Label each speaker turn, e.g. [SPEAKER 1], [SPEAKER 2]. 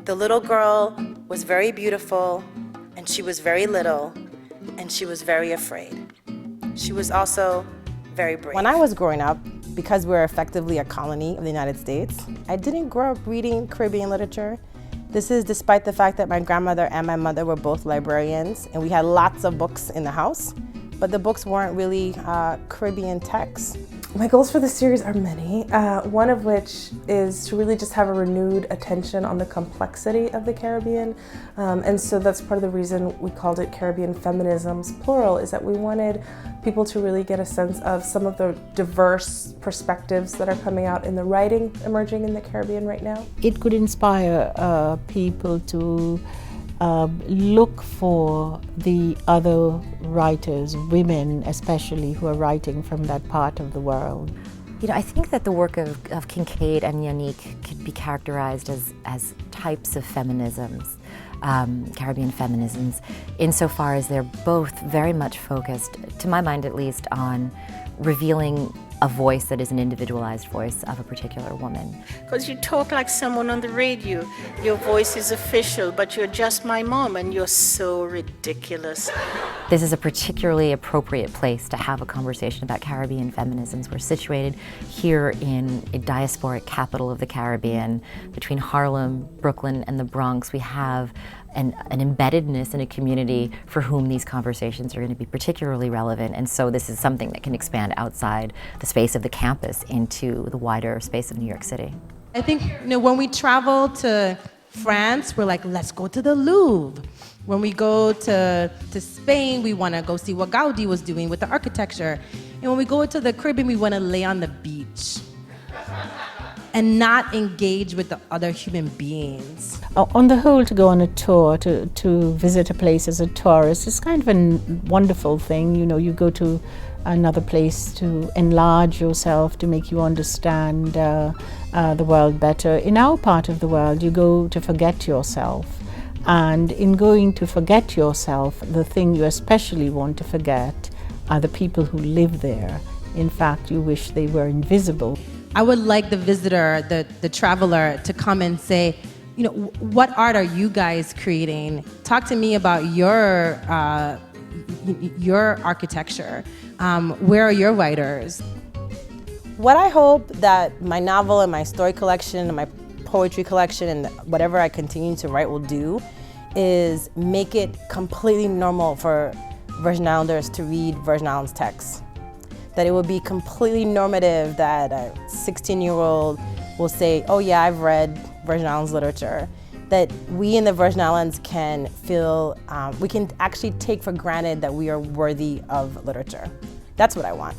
[SPEAKER 1] The little girl was very beautiful, and she was very little, and she was very afraid. She was also very brave. When I was growing up, because we're effectively a colony of the United States, I didn't grow up reading Caribbean literature. This is despite the fact that my grandmother and my mother were both librarians, and we had lots of books in the house, but the books weren't really Caribbean texts.
[SPEAKER 2] My goals for this series are many, one of which is to really just have a renewed attention on the complexity of the Caribbean. And so that's part of the reason we called it Caribbean Feminisms, plural, is that we wanted people to really get a sense of some of the diverse perspectives that are coming out in the writing emerging in the Caribbean right now.
[SPEAKER 3] It could inspire people to look for the other writers, women especially, who are writing from that part of the world.
[SPEAKER 4] You know, I think that the work of Kincaid and Yanique could be characterized as types of feminisms, Caribbean feminisms, insofar as they're both very much focused, to my mind at least, on revealing a voice that is an individualized voice of a particular woman.
[SPEAKER 5] Because you talk like someone on the radio. Your voice is official, but you're just my mom, and you're so ridiculous.
[SPEAKER 4] This is a particularly appropriate place to have a conversation about Caribbean feminisms. We're situated here in a diasporic capital of the Caribbean. Between Harlem, Brooklyn, and the Bronx, we have an embeddedness in a community for whom these conversations are going to be particularly relevant. And so this is something that can expand outside the space of the campus into the wider space of New York City.
[SPEAKER 6] I think, when we travel to France, we're like, let's go to the Louvre. When we go to Spain, we want to go see what Gaudi was doing with the architecture. And when we go to the Caribbean, we want to lay on the beach and not engage with the other human beings.
[SPEAKER 3] On the whole, to go on a tour, to visit a place as a tourist is kind of a wonderful thing. You go to another place to enlarge yourself, to make you understand the world better. In our part of the world, you go to forget yourself. And in going to forget yourself, the thing you especially want to forget are the people who live there. In fact, you wish they were invisible.
[SPEAKER 6] I would like the visitor, the traveler, to come and say, what art are you guys creating? Talk to me about your architecture. Where are your writers?
[SPEAKER 1] What I hope that my novel and my story collection and my poetry collection and whatever I continue to write will do is make it completely normal for Virgin Islanders to read Virgin Islands texts. That it would be completely normative that a 16-year-old will say, oh yeah, I've read Virgin Islands literature. That we in the Virgin Islands can feel, we can actually take for granted that we are worthy of literature. That's what I want.